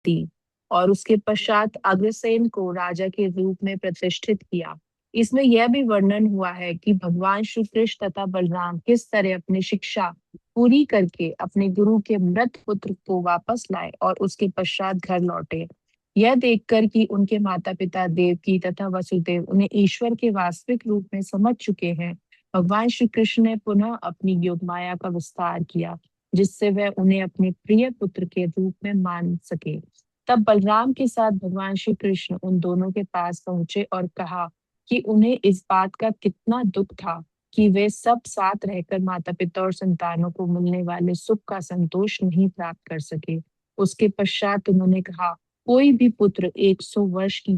दी और उसके पश्चात अग्रसेन को राजा के रूप में प्रतिष्ठित किया। इसमें यह भी वर्णन हुआ है कि भगवान श्री कृष्ण तथा बलराम किस तरह अपनी शिक्षा पूरी करके अपने गुरु के मृत पुत्र को वापस लाए और उसके पश्चात घर लौटे। यह देखकर कि उनके माता पिता देवकी तथा वसुदेव उन्हें ईश्वर के वास्तविक रूप में समझ चुके हैं, भगवान श्री कृष्ण ने पुनः अपनी योग माया का विस्तार किया, जिससे वह उन्हें अपने प्रिय पुत्र के रूप में मान सके। तब बलराम के साथ भगवान श्री कृष्ण उन दोनों के पास पहुंचे और कहा कि उन्हें इस बात का कितना दुख था कि वे सब साथ रहकर माता पिता और संतानों को मिलने वाले सुख का संतोष नहीं प्राप्त कर सके। उसके पश्चात उन्होंने कहा, कोई भी पुत्र 100 वर्ष की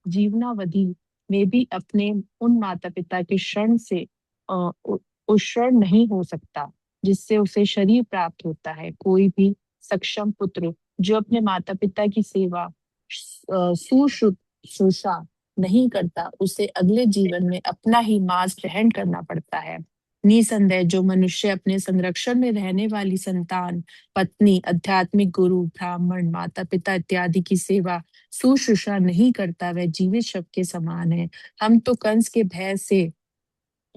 जीवनावधि में भी अपने उन माता पिता के शरण से उत्सर्ण नहीं हो सकता जिससे उसे शरीर प्राप्त होता है। कोई भी सक्षम पुत्र जो अपने माता पिता की सेवा सुश्रूषा नहीं करता, उसे अगले जीवन में अपना ही मांस ग्रहण करना पड़ता है। निसंदेह जो मनुष्य अपने संरक्षण में रहने वाली संतान, पत्नी, आध्यात्मिक गुरु, ब्राह्मण, माता पिता इत्यादि की सेवा सुश्रूषा नहीं करता, वह जीवित शव के समान है। हम तो कंस के भय से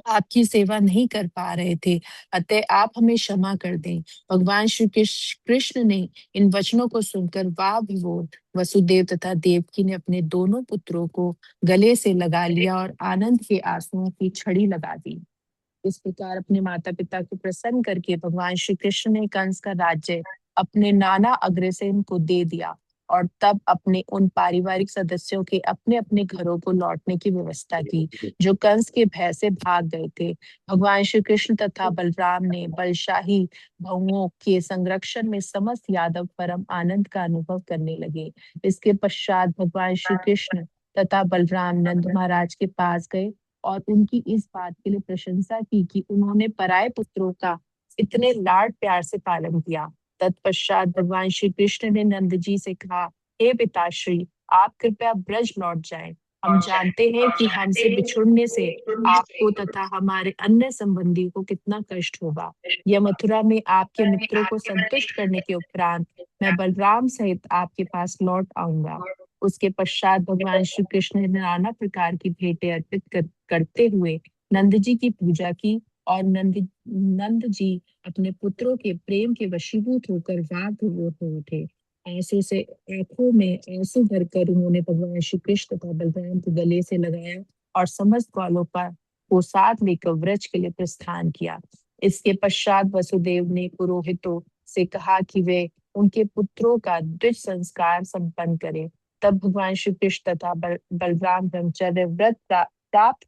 आपकी सेवा नहीं कर पा रहे थे, अतः आप हमें क्षमा कर दें। भगवान श्री कृष्ण ने इन वचनों को सुनकर वाह विभोर वसुदेव तथा देवकी ने अपने दोनों पुत्रों को गले से लगा लिया और आनंद के आंसुओं की छड़ी लगा दी। इस प्रकार अपने माता पिता को प्रसन्न करके भगवान श्री कृष्ण ने कंस का राज्य अपने नाना अग्रसेन को दे दिया और तब अपने उन पारिवारिक सदस्यों के अपने अपने घरों को लौटने की व्यवस्था की जो कंस के भय से भाग गए थे। भगवान श्री कृष्ण तथा बलराम ने बलशाही भवों के संरक्षण में समस्त यादव परम आनंद का अनुभव करने लगे। इसके पश्चात भगवान श्री कृष्ण तथा बलराम नंद महाराज के पास गए और उनकी इस बात के लिए प्रशंसा की कि उन्होंने पराये पुत्रों का इतने लाड प्यार से पालन किया। तत्पश्चात भगवान श्री कृष्ण ने नंद जी से कहा, हे पिताश्री, आप कृपया ब्रज लौट जाएं। हम जानते हैं कि हमसे बिछुड़ने से आपको तथा हमारे अन्य संबंधियों को कितना कष्ट होगा। यह मथुरा में आपके मित्रों को संतुष्ट करने के उपरांत मैं बलराम सहित आपके पास लौट आऊंगा। उसके पश्चात भगवान श्री कृष्ण ने नाना प्रकार की भेंटें अर्पित करते हुए नंद जी की पूजा की और नंद जी अपने पुत्रों के प्रेम के वशीभूत होकर वाद विवोद हो उठे। आंसू से आंखों में आंसू भरकर उन्होंने भगवान श्री कृष्ण तथा बलराम को गले से लगाया और समस्त ग्वालों को साथ लेकर व्रज के लिए प्रस्थान किया। इसके पश्चात वसुदेव ने पुरोहितों से कहा कि वे उनके पुत्रों का द्विज संस्कार संपन्न करें। तब भगवान श्री कृष्ण तथा बलराम ब्रह्मचर्य व्रत प्राप्त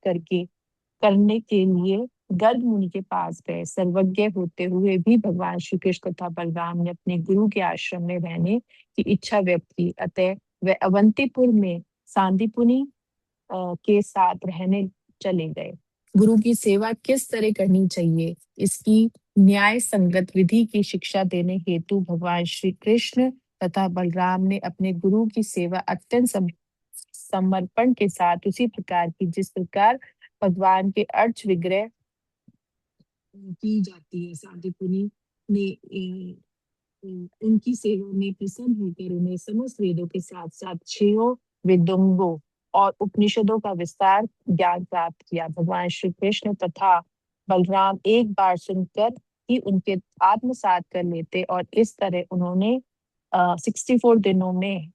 करने के लिए गर्ग मुनि के पास गए। सर्वज्ञ होते हुए भी भगवान श्री कृष्ण तथा बलराम ने अपने गुरु के आश्रम में रहने की इच्छा व्यक्त की, अतः वे अवंतीपुर में सांदीपुनि के साथ रहने चले गए। गुरु की सेवा किस तरह करनी चाहिए, इसकी न्याय संगत विधि की शिक्षा देने हेतु भगवान श्री कृष्ण तथा बलराम ने अपने गुरु की सेवा अत्यंत समर्पण के साथ उसी प्रकार की जिस प्रकार भगवान के अर्च विग्रह की जाती है। सांदीपुनि ने उनकी सेवा में प्रसन्न होकर उन्हें समस्त वेदों के साथ साथ 6 वेदोंगों और उपनिषदों का विस्तार ज्ञान प्राप्त किया। भगवान श्री कृष्ण तथा बलराम एक बार सुनकर ही उनके आत्मसात कर लेते और इस तरह उन्होंने 64 दिनों में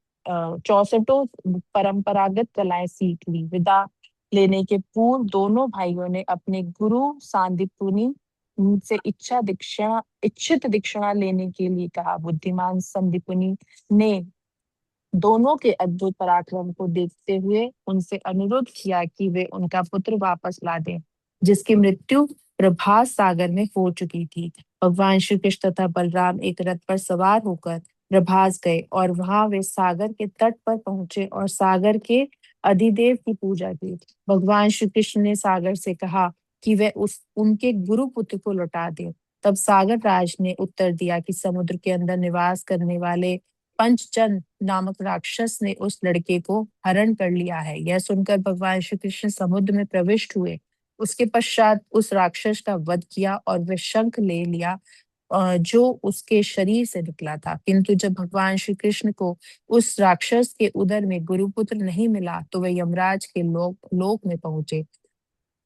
64 परंपरागत कलाएं सीख ली। विदा लेने के पूर्व दोनों भाइयों ने अपने गुरु सांदीपुनि से इच्छित दीक्षा लेने के लिए कहा। बुद्धिमान संदीपुनि ने दोनों के अद्भुत पराक्रम को देखते हुए उनसे अनुरोध किया कि वे उनका पुत्र वापस ला दें, जिसकी मृत्यु प्रभास सागर में हो चुकी थी। भगवान श्री कृष्ण तथा बलराम एक रथ पर सवार होकर प्रभास गए और वहां वे सागर के तट पर पहुंचे और सागर के अधिदेव की पूजा की। भगवान श्री कृष्ण ने सागर से कहा कि वे उनके गुरु पुत्र को लौटा दे। तब सागर राज ने उत्तर दिया कि समुद्र के अंदर निवास करने वाले पंचजन नामक राक्षस ने उस लड़के को हरण कर लिया है। यह सुनकर भगवान श्री कृष्ण समुद्र में प्रविष्ट हुए। उसके पश्चात उस राक्षस का वध किया और वह शंख ले लिया जो उसके शरीर से निकला था। किंतु जब भगवान श्री कृष्ण को उस राक्षस के उदर में गुरुपुत्र नहीं मिला, तो वे यमराज के लोक में पहुंचे।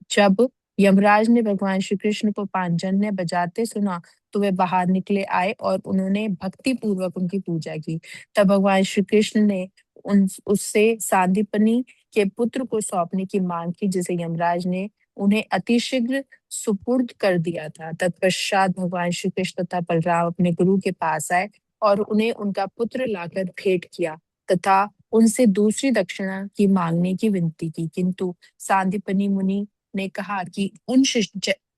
जब यमराज ने भगवान श्री कृष्ण को पांजन्य बजाते सुना, तो वे बाहर निकले आए और उन्होंने भक्ति पूर्वक उनकी पूजा की। तब भगवान श्री कृष्ण ने उससे सांदीपनि के पुत्र को सौंपने की मांग की, जिसे यमराज ने उन्हें अतिशीघ्र सुपुर्द कर दिया था। तत्पश्चात भगवान श्री कृष्ण तथा बलराम अपने गुरु के पास आए और उन्हें उनका पुत्र लाकर भेंट किया तथा उनसे दूसरी दक्षिणा की मांगने की विनती की। किंतु सांदीपनि मुनि ने कहा कि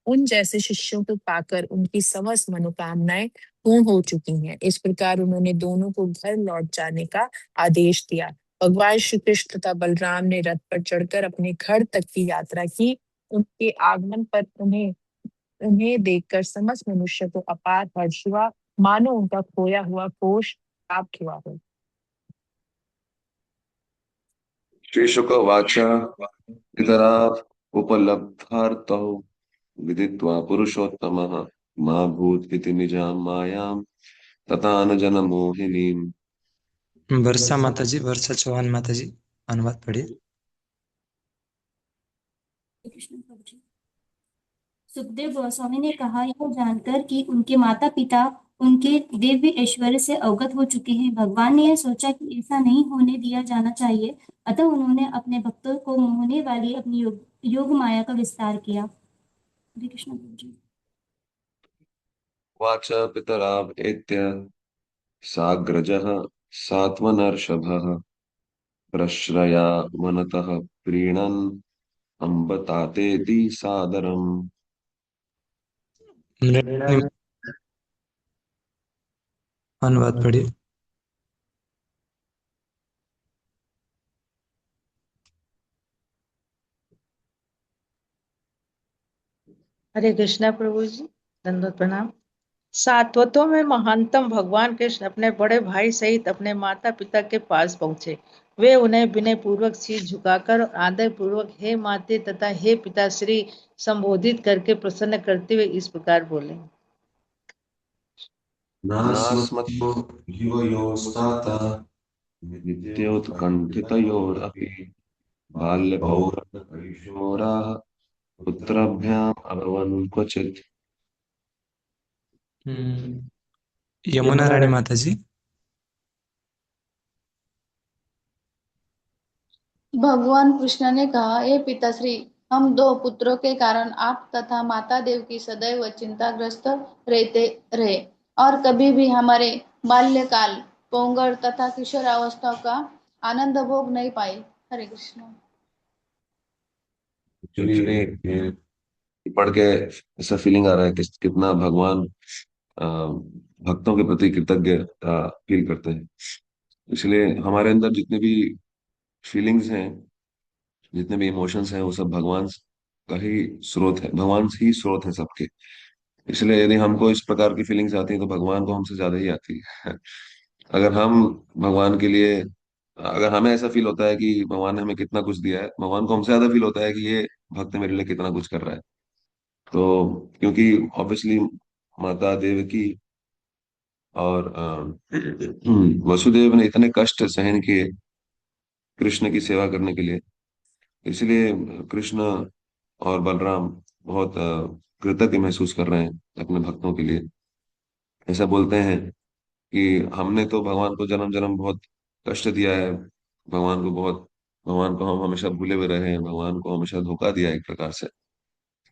उन जैसे शिष्यों को पाकर उनकी समस्त मनोकामनाएं पूर्ण हो चुकी हैं। इस प्रकार उन्होंने दोनों को घर लौट जाने का आदेश दिया। भगवान श्री कृष्ण तथा बलराम ने रथ पर चढ़कर अपने घर तक की यात्रा की। उनके आगमन पर उन्हें उन्हें देखकर समस्त मनुष्य को अपार हर्ष हुआ, मानो उनका खोया हुआ कोष प्राप्त हुआ हो। श्रीशुक उवाच पितरा उपलब्धार्थौ विदित्वा पुरुषोत्तमः मा भूत् इति निजां मायां तथानुजन मोहिनीम्। वर्षा माता जी, वर्षा चौहान माता जी, अनुवाद पढ़िए। कृष्ण प्रभु जी। सुखदेव गोस्वामी ने कहा, यह जानकर कि उनके माता पिता उनके दिव्य ऐश्वर्य से अवगत हो चुके हैं, भगवान ने यह सोचा कि ऐसा नहीं होने दिया जाना चाहिए। अतः उन्होंने अपने भक्तों को मोहने वाली अपनी योग माया का विस्तार किया। हरे कृष्ण प्रभु जी। वाच पितराव एत्य साग्रजः सात्वनर्षभः प्रश्रया मनतः प्रीणन् अम्ब तातेति सादरम्। अनुवाद पढ़िए। हरे कृष्णा प्रभु जी, दंडवत प्रणाम। सात्वतों में महानतम भगवान कृष्ण अपने बड़े भाई सहित अपने माता पिता के पास पहुंचे। वे उन्हें विनय पूर्वक सिर झुकाकर और आदर पूर्वक हे माते तथा हे पिताश्री संबोधित करके प्रसन्न करते हुए इस प्रकार बोले। नास्मत्तो युवयोस्ताता नित्योत्कण्ठितयोरपि बाल्यपौरकैशोराः पुत्रभ्याम् अभवन् क्वचित्। यमुना रानी माता जी। भगवान कृष्ण ने कहा, हे पिताश्री, हम दो पुत्रों के कारण आप तथा माता देव की सदैव चिंताग्रस्त रहते रहे और कभी भी हमारे बाल्यकाल, पौंगड़ तथा किशोरावस्था का आनंद भोग नहीं पाए। हरे कृष्ण। एक्चुअली पढ़ के ऐसा फीलिंग आ रहा है कि कितना भगवान भक्तों के प्रति कृतज्ञ फील करते हैं। इसलिए हमारे अंदर जितने भी फीलिंग्स हैं, जितने भी इमोशंस हैं, वो सब भगवान का ही स्रोत है, भगवान ही स्रोत है सबके। इसलिए यदि हमको इस प्रकार की फीलिंग्स आती हैं तो भगवान को हमसे ज्यादा ही आती है। अगर हम भगवान के लिए, अगर हमें ऐसा फील होता है कि भगवान ने हमें कितना कुछ दिया है, भगवान को हमसे ज्यादा फील होता है कि ये भक्त मेरे लिए कितना कुछ कर रहा है। तो क्योंकि ऑब्वियसली माता देवकी और वसुदेव ने इतने कष्ट सहन किए कृष्ण की सेवा करने के लिए, इसलिए कृष्ण और बलराम बहुत कृतज्ञ महसूस कर रहे हैं अपने भक्तों के लिए। ऐसा बोलते हैं कि हमने तो भगवान को जन्म जन्म बहुत कष्ट दिया है, भगवान को हम हमेशा भूले हुए रहे हैं, भगवान को हमेशा धोखा दिया है एक प्रकार से।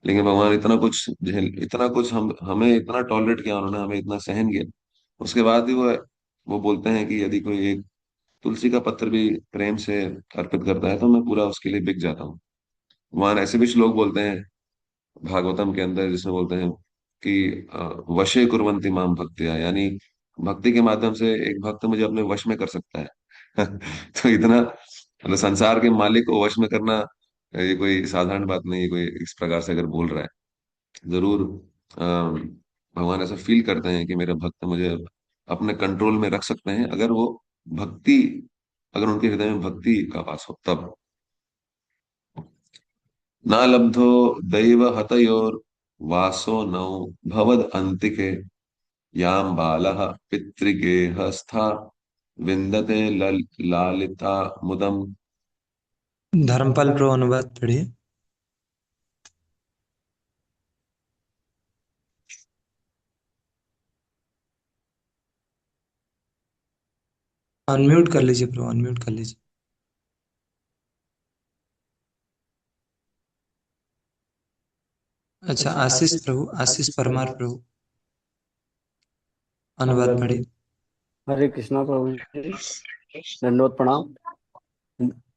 लेकिन भगवान इतना कुछ झेल, इतना कुछ हम हमें इतना टॉलरेट किया उन्होंने, हमें इतना सहन किया, उसके बाद भी वो बोलते हैं कि यदि कोई एक तुलसी का पत्र भी प्रेम से अर्पित करता है तो मैं पूरा उसके लिए बिक जाता हूँ। भगवान ऐसे भी श्लोक बोलते हैं भागवतम के अंदर, जिसमें बोलते हैं कि वशे कुर्वन्ति माम भक्तिया, यानी भक्ति के माध्यम से एक भक्त मुझे अपने वश में कर सकता है। तो इतना मतलब संसार के मालिक को वश में करना, ये कोई साधारण बात नहीं है। कोई इस प्रकार से अगर बोल रहा है, जरूर भगवान ऐसा फील करते हैं कि मेरे भक्त मुझे अपने कंट्रोल में रख सकते हैं, अगर वो भक्ति, अगर उनके हृदय में भक्ति का वास हो तब। न लब्धो दैव हतयोर वासो नौ भवद अंतिके याम बालः पितृगेहस्था विन्दते लालिता मुदम। धर्मपाल प्रभु अनुवाद पढ़िए। अनम्यूट कर लीजिए प्रभु, अनम्यूट कर लीजिए। अच्छा, आशीष प्रभु, आशीष परमार प्रभु अनुवाद पढ़िए। हरे कृष्णा प्रभु जी, दंडवत प्रणाम।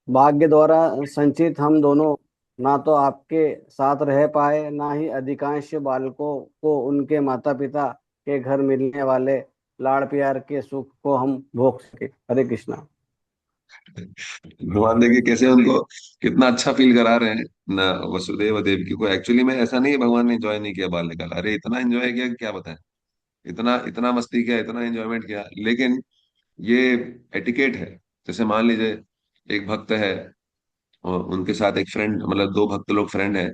भाग्य द्वारा संचित हम दोनों ना तो आपके साथ रह पाए, ना ही अधिकांश बालकों को उनके माता पिता के घर मिलने वाले लाड़ प्यार के सुख को हम भोग सके। हरे कृष्णा। भगवान देखिए कैसे उनको कितना अच्छा फील करा रहे हैं ना, वसुदेव और देवकी को। एक्चुअली में ऐसा नहीं है भगवान ने एंजॉय नहीं किया बाल्यकाल, अरे इतना एंजॉय किया कि क्या बताएं। इतना इतना मस्ती किया, इतना एंजॉयमेंट किया। लेकिन ये एटिकेट है। जैसे मान लीजिए एक भक्त है और उनके साथ एक फ्रेंड, मतलब दो भक्त लोग फ्रेंड है,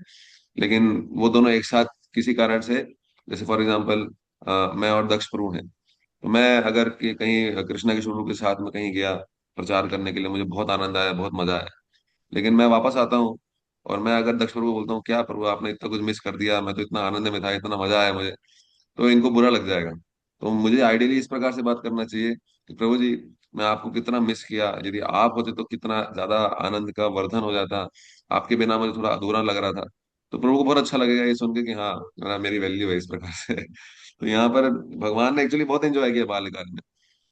लेकिन वो दोनों एक साथ किसी कारण से, जैसे फॉर एग्जाम्पल मैं और दक्ष प्रभु हैं, तो मैं अगर कहीं कृष्णा के स्वरूप के साथ में कहीं गया प्रचार करने के लिए, मुझे बहुत आनंद आया, बहुत मजा आया, लेकिन मैं वापस आता हूँ और मैं अगर दक्ष प्रभु को बोलता हूँ क्या प्रभु आपने इतना कुछ मिस कर दिया, मैं तो इतना आनंद में था, इतना मजा आया मुझे, तो इनको बुरा लग जाएगा। तो मुझे आइडियली इस प्रकार से बात करना चाहिए कि प्रभु जी मैं आपको कितना मिस किया, यदि आप होते तो कितना ज्यादा आनंद का वर्धन हो जाता, आपके बिना मुझे थोड़ा अधूरा लग रहा था। तो प्रभु को बहुत अच्छा लगेगा ये सुन के कि हाँ मेरी वैल्यू है इस प्रकार से। तो यहाँ पर भगवान ने एक्चुअली बहुत एंजॉय किया बाल्यकाल में,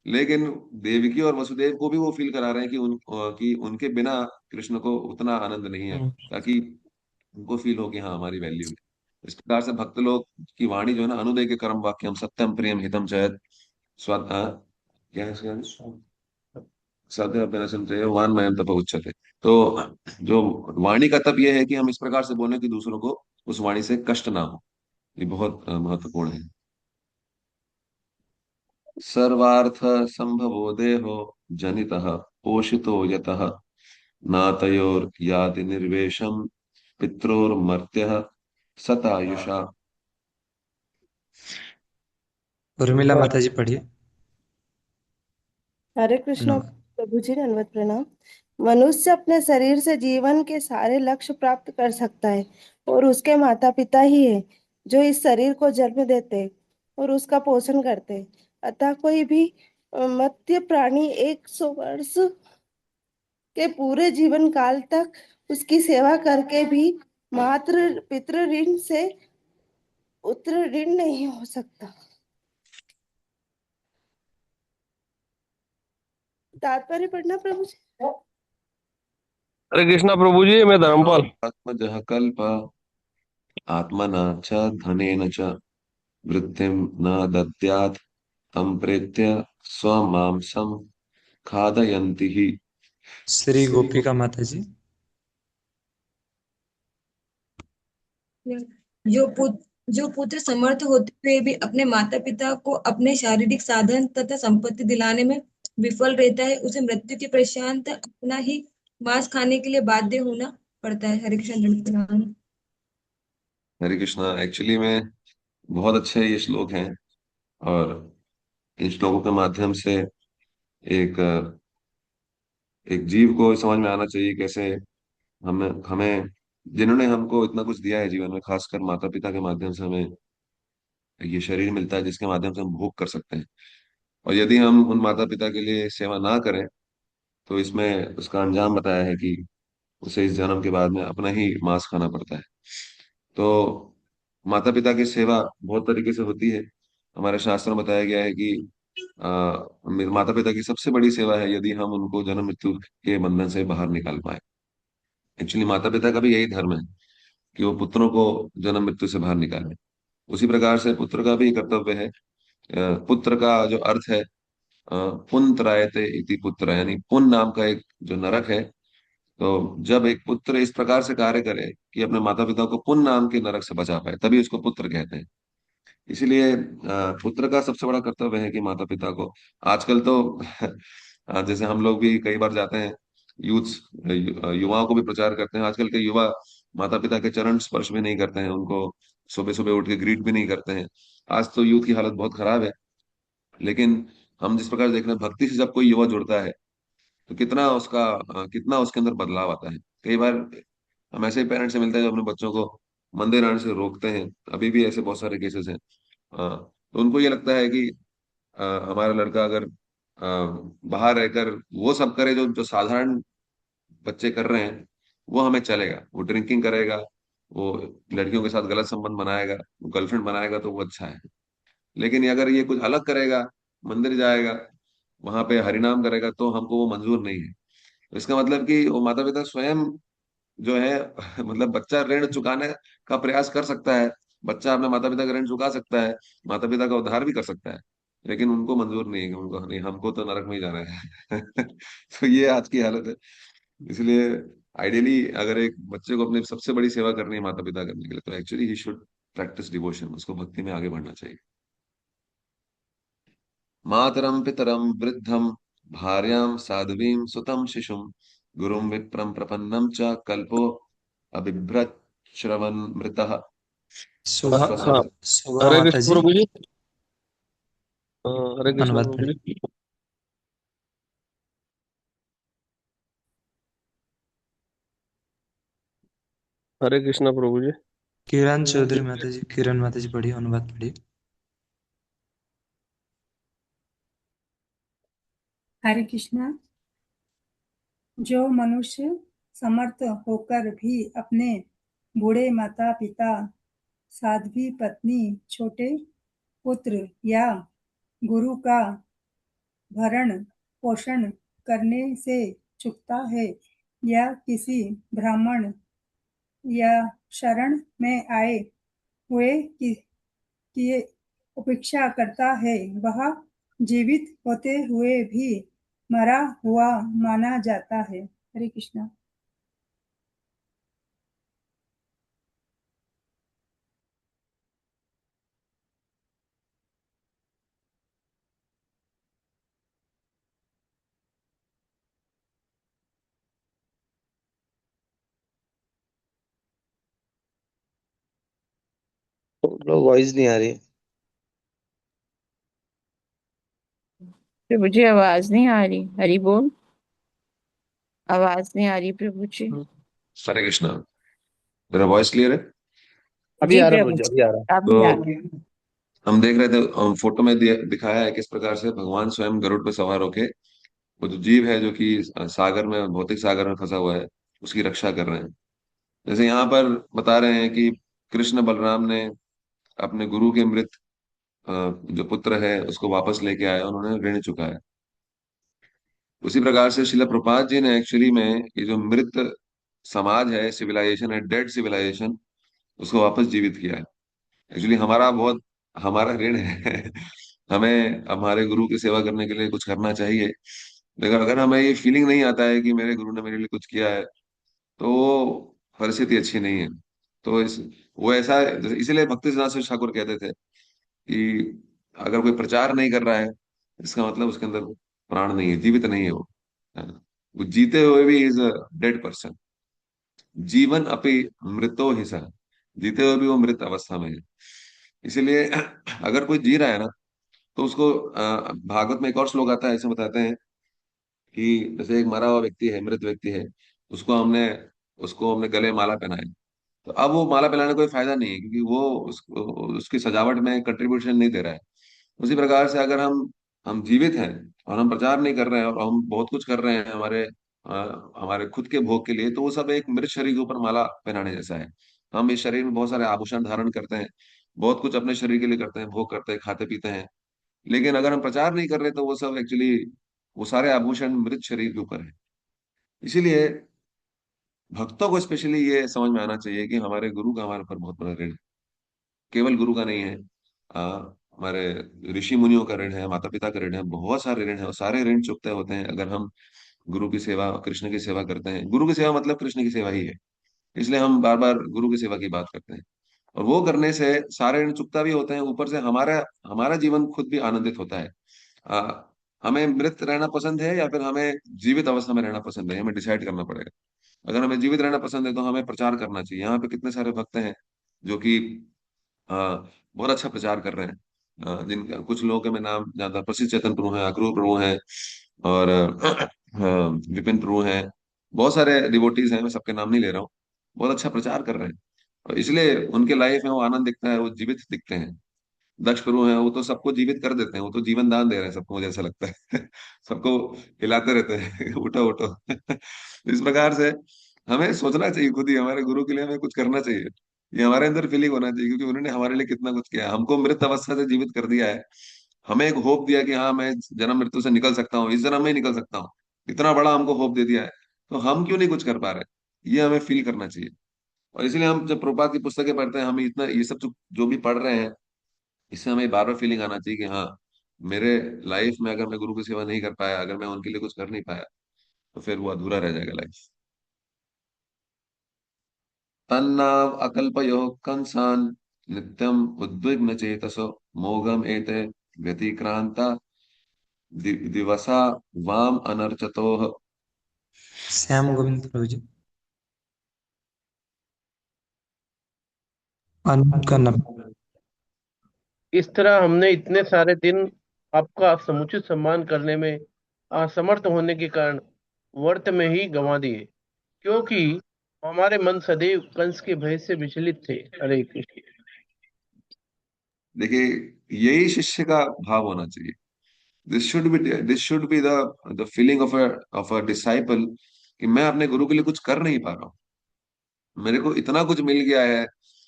लेकिन देवकी और वसुदेव को भी वो फील करा रहे हैं कि उनके बिना कृष्ण को उतना आनंद नहीं है, ताकि उनको फील हो कि हाँ हमारी वैल्यू है। इस प्रकार से भक्त लोग की वाणी जो है ना, अनुदय के कर्म वाक्यम सत्यम प्रियम हितम चयत स्वाद क्या है इसका, सत्य अभ्यनसम चे वान्मयम तप उच्चते। तो जो वाणी का तप ये है कि हम इस प्रकार से बोले कि दूसरों को उस वाणी से कष्ट ना हो। ये बहुत महत्वपूर्ण है। सर्वार्थ संभवो देहो जनितः पोषितो यतः नातयोर याति निर्वेशम पित्रोर्मर्त्यः सतायुषा। उर्मिला माता जी पढ़िए। हरे कृष्ण अनुवाद। प्रभु जी, दंडवत प्रणाम। मनुष्य अपने शरीर से जीवन के सारे लक्ष्य प्राप्त कर सकता है और उसके माता पिता ही है जो इस शरीर को जन्म देते और उसका पोषण करते। अतः कोई भी मर्त्य प्राणी 100 वर्ष के पूरे जीवन काल तक उसकी सेवा करके भी मात्र पितृ ऋण से उत्तर ऋण नहीं हो सकता। तात्पर्य पढ़ना प्रभु जी। हरे कृष्णा प्रभु जी, मैं धर्मपाल। आत्मजः कल्प आत्मना च धनेन च वृद्धिं न दद्यात् तं प्रेत्य स्वमांसं खादयन्ति हि। श्री गोपिका माता जी। जो पुत्र समर्थ होते हुए भी अपने माता पिता को अपने शारीरिक साधन तथा संपत्ति दिलाने में विफल रहता है, उसे मृत्यु के पश्चात अपना ही मांस खाने के लिए बाध्य होना पड़ता है। हरे कृष्ण दंडवत। हरे कृष्णा। एक्चुअली में बहुत अच्छे ये श्लोक हैं, और इन श्लोकों के माध्यम से एक एक जीव को समझ में आना चाहिए कैसे हमें हमें जिन्होंने हमको इतना कुछ दिया है जीवन में, खासकर माता पिता के माध्यम से हमें ये शरीर मिलता है जिसके माध्यम से हम भोग कर सकते हैं। और यदि हम उन माता पिता के लिए सेवा ना करें तो इसमें उसका अंजाम बताया है कि उसे इस जन्म के बाद में अपना ही मांस खाना पड़ता है। तो माता पिता की सेवा बहुत तरीके से होती है। हमारे शास्त्रों में बताया गया है कि माता पिता की सबसे बड़ी सेवा है यदि हम उनको जन्म मृत्यु के बंधन से बाहर निकाल पाए। एक्चुअली माता पिता का भी यही धर्म है कि वो पुत्रों को जन्म मृत्यु से बाहर निकाले। उसी प्रकार से पुत्र का भी कर्तव्य है। पुत्र का जो अर्थ है पुन त्रायते इति पुत्र, यानी पुन नाम का एक जो नरक है। तो जब एक पुत्र इस प्रकार से कार्य करे कि अपने माता पिता को पुन नाम के नरक से बचा पाए, तभी उसको पुत्र कहते हैं। इसीलिए पुत्र का सबसे बड़ा कर्तव्य है कि माता पिता को, आजकल तो जैसे हम लोग भी कई बार जाते हैं यूथ युवाओं को भी प्रचार करते हैं। आजकल के युवा माता पिता के चरण स्पर्श भी नहीं करते हैं, उनको सुबह सुबह उठ के ग्रीट भी नहीं करते हैं। आज तो यूथ की हालत बहुत खराब है। लेकिन हम जिस प्रकार देख रहे हैं, भक्ति से जब कोई युवा जुड़ता है तो कितना उसके अंदर बदलाव आता है। कई बार हम ऐसे पेरेंट्स से मिलते हैं जो अपने बच्चों को मंदिर आने से रोकते हैं। अभी भी ऐसे बहुत सारे केसेस हैं। तो उनको ये लगता है कि हमारा लड़का अगर बाहर रहकर वो सब करे जो जो साधारण बच्चे कर रहे हैं, वो हमें चलेगा। वो ड्रिंकिंग करेगा, वो लड़कियों के साथ गलत संबंध बनाएगा, वो गर्लफ्रेंड बनाएगा तो वो अच्छा है। लेकिन अगर ये कुछ अलग करेगा, मंदिर जाएगा, वहां पे हरिनाम करेगा, तो हमको वो मंजूर नहीं है। तो इसका मतलब कि वो माता पिता स्वयं जो है मतलब बच्चा ऋण चुकाने का प्रयास कर सकता है, बच्चा अपने माता पिता का ऋण चुका सकता है, माता पिता का उद्धार भी कर सकता है। लेकिन उनको मंजूर नहीं है कि उनको नहीं, हमको तो नरक में ही जाना है। तो ये आज की हालत है। इसलिए आइडियली अगर एक बच्चे को अपनी सबसे बड़ी सेवा करनी है माता पिता करने के लिए, तो actually he should practice devotion, उसको भक्ति में आगे बढ़ना चाहिए। मातरम पितरम वृद्धम भार्यां साध्वीं सुतम शिशुम गुरुम विप्रम प्रपन्नम च कल्पो अबिभ्रत श्रवण मृतः। शोभा हाँ, शोभा हरे माता कृष्ण जी प्रभु जी। हरे कृष्ण अनुवाद प्रभु पढ़िए। जी। हरे कृष्ण प्रभु जी। किरण चौधरी माता जी, किरण माता जी पढ़िए, अनुवाद पढ़िए। हरे कृष्णा। जो मनुष्य समर्थ होकर भी अपने बूढ़े माता पिता, साध्वी पत्नी, छोटे पुत्र या गुरु का भरण पोषण करने से चूकता है, या किसी ब्राह्मण या शरण में आए हुए की उपेक्षा करता है, वह जीवित होते हुए भी मरा हुआ माना जाता है। हरे कृष्णा। वॉइस नहीं आ रही। प्रभु जी आवाज नहीं आ रही। हरि बोल। आवाज नहीं आ रही प्रभु जी। हरे कृष्णा। मेरा वॉइस क्लियर है? अभी जी आ रहा प्रभु प्रभु जी, जी अभी आ रहा। अभी आ तो गया। हम देख रहे थे, फोटो में दिखाया है किस प्रकार से भगवान स्वयं गरुड़ पे सवार होके वो जो जीव है जो कि सागर में, भौतिक सागर में फंसा हुआ है, उसकी रक्षा कर रहे हैं। जैसे यहाँ पर बता रहे हैं कि कृष्ण बलराम ने अपने गुरु के मृत अ, जो पुत्र है उसको वापस लेके आया, उन्होंने ऋण चुकाया। उसी प्रकार से शिला प्रभुपाद जी ने एक्चुअली में ये जो मृत समाज है, सिविलाइजेशन है, डेड सिविलाइजेशन, उसको वापस जीवित किया है। एक्चुअली हमारा ऋण है। हमें हमारे गुरु की सेवा करने के लिए कुछ करना चाहिए। लेकिन अगर हमें ये फीलिंग नहीं आता है कि मेरे गुरु ने मेरे लिए कुछ किया है, तो वो परिस्थिति अच्छी नहीं है। तो वो ऐसा, इसीलिए भक्ति सिद्धांत श्री ठाकुर कहते थे कि अगर कोई प्रचार नहीं कर रहा है, इसका मतलब उसके अंदर प्राण नहीं है, जीवित नहीं है वो, है ना? वो जीते हुए भी इज अ डेड पर्सन। जीवन अपि मृतो ही सह, जीते हुए भी वो मृत अवस्था में है। इसीलिए अगर कोई जी रहा है ना, तो उसको भागवत में एक और श्लोक आता है, ऐसे बताते हैं कि जैसे एक मरा हुआ व्यक्ति है, मृत व्यक्ति है, उसको हमने उसको हमने गले माला पहनाई, तो अब वो माला पहनाने का कोई फायदा नहीं है, क्योंकि वो उसकी सजावट में कंट्रीब्यूशन नहीं दे रहा है। उसी प्रकार से अगर हम जीवित हैं और हम प्रचार नहीं कर रहे हैं और हम बहुत कुछ कर रहे हैं हमारे खुद के भोग के लिए, तो वो सब एक मृत शरीर के ऊपर माला पहनाने जैसा है। हम इस शरीर में बहुत सारे आभूषण धारण करते हैं, बहुत कुछ अपने शरीर के लिए करते हैं, भोग करते हैं, खाते पीते हैं। लेकिन अगर हम प्रचार नहीं कर रहे तो वो सब एक्चुअली, वो सारे आभूषण मृत शरीर के ऊपर है। इसीलिए भक्तों को स्पेशली ये समझ में आना चाहिए कि हमारे गुरु का हमारे ऊपर बहुत बड़ा ऋण है। केवल गुरु का नहीं है, हमारे ऋषि मुनियों का ऋण है, माता पिता का ऋण है, बहुत सारे ऋण है, और सारे ऋण चुकते होते हैं अगर हम गुरु की सेवा, कृष्ण की सेवा करते हैं। गुरु की सेवा मतलब कृष्ण की सेवा ही है। इसलिए हम बार बार गुरु की सेवा की बात करते हैं। और वो करने से सारे ऋण चुकता भी होते हैं, ऊपर से हमारा हमारा जीवन खुद भी आनंदित होता है। हमें मृत रहना पसंद है या फिर हमें जीवित अवस्था में रहना पसंद है, हमें डिसाइड करना पड़ेगा। अगर हमें जीवित रहना पसंद है तो हमें प्रचार करना चाहिए। यहाँ पे कितने सारे भक्त हैं जो कि बहुत अच्छा प्रचार कर रहे हैं। जिनका कुछ लोगों के मैं नाम जानता हूं, प्रसिद्ध चेतन प्रभु हैं, अक्रूर प्रभु हैं, और विपिन प्रभु हैं। बहुत सारे डिवोटीज हैं, मैं सबके नाम नहीं ले रहा हूँ। बहुत अच्छा प्रचार कर रहे हैं, और इसलिए उनके लाइफ में वो आनंद दिखता है, वो जीवित दिखते हैं। दक्ष प्रभु हैं, वो तो सबको जीवित कर देते हैं, वो तो जीवन दान दे रहे हैं सबको, मुझे ऐसा लगता है। सबको हिलाते रहते हैं, उठो उठो। इस प्रकार से हमें सोचना चाहिए खुद ही, हमारे गुरु के लिए हमें कुछ करना चाहिए। ये हमारे अंदर फीलिंग होना चाहिए, क्योंकि उन्होंने हमारे लिए कितना कुछ किया है, हमको मृत अवस्था से जीवित कर दिया है। हमें एक होप दिया कि हाँ, मैं जन्म मृत्यु से निकल सकता हूँ, इस जन्म में ही निकल सकता हूँ। इतना बड़ा हमको होप दे दिया है, तो हम क्यों नहीं कुछ कर पा रहे? ये हमें फील करना चाहिए। और इसलिए हम जब प्रभुपाद की पुस्तकें पढ़ते हैं, हम इतना ये सब जो भी पढ़ रहे हैं, इससे हमें बार बार फीलिंग आना चाहिए कि हाँ, मेरे लाइफ में अगर मैं गुरु की सेवा नहीं कर पाया, अगर मैं उनके लिए कुछ कर नहीं पाया, तो फिर वो अधूरा रह जाएगा लाइफ। तन्नाव अकल्पयो कंसान नित्यम उद्विग्न चेतसो मोगम एते व्यतिक्रांता दिवसा वाम अनर्चतोः। श्याम गोविंद प्रभु जी, अनुवाद करना। इस तरह हमने इतने सारे दिन आपका समुचित सम्मान करने में असमर्थ होने के कारण वर्त में ही गंवा दिए, क्योंकि हमारे मन सदैव कंस के भय से विचलित थे। हरे कृष्ण। देखिए, यही शिष्य का भाव होना चाहिए। This should be the feeling of a disciple, कि मैं अपने गुरु के लिए कुछ कर नहीं पा रहा हूँ। मेरे को इतना कुछ मिल गया है,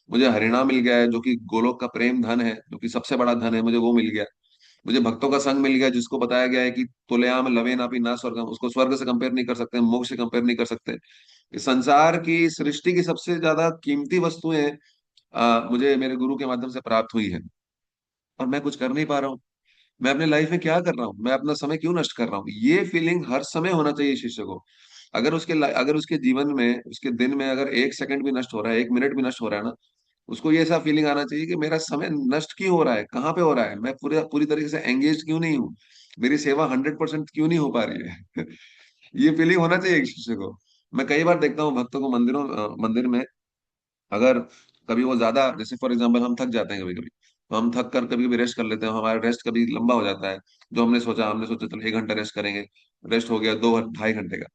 मुझे हरिनाम मिल गया है, जो कि गोलोक का प्रेम धन है, जो कि सबसे बड़ा धन है, मुझे वो मिल गया। मुझे भक्तों का संग मिल गया, जिसको बताया गया है कि तुलयाम लवे नापी ना स्वर्गम, उसको स्वर्ग से कंपेयर नहीं कर सकते, मोक्ष से कंपेयर नहीं कर सकते। इस संसार की सृष्टि की सबसे ज्यादा कीमती वस्तुएं मुझे मेरे गुरु के माध्यम से प्राप्त हुई है, और मैं कुछ कर नहीं पा रहा हूँ। मैं अपने लाइफ में क्या कर रहा हूँ, मैं अपना समय क्यों नष्ट कर रहा हूँ? ये फीलिंग हर समय होना चाहिए शिष्य को। अगर उसके जीवन में, उसके दिन में अगर 1 सेकंड भी नष्ट हो रहा है, 1 मिनट भी नष्ट हो रहा है ना, उसको ये ऐसा फीलिंग आना चाहिए कि मेरा समय नष्ट क्यों हो रहा है, कहाँ पे हो रहा है, मैं पूरी पूरी तरीके से एंगेज क्यों नहीं हूँ, मेरी सेवा 100% क्यों नहीं हो पा रही है। ये फीलिंग होना चाहिए एक शिष्य को। मैं कई बार देखता हूँ भक्तों को मंदिर में, अगर कभी वो ज्यादा, जैसे फॉर एग्जांपल हम थक जाते हैं कभी कभी, तो हम थक कर कभी कभी रेस्ट कर लेते हैं, हमारा रेस्ट कभी लंबा हो जाता है। जो हमने सोचा चलो 1 घंटा रेस्ट करेंगे, रेस्ट हो गया 2 ढाई घंटे का।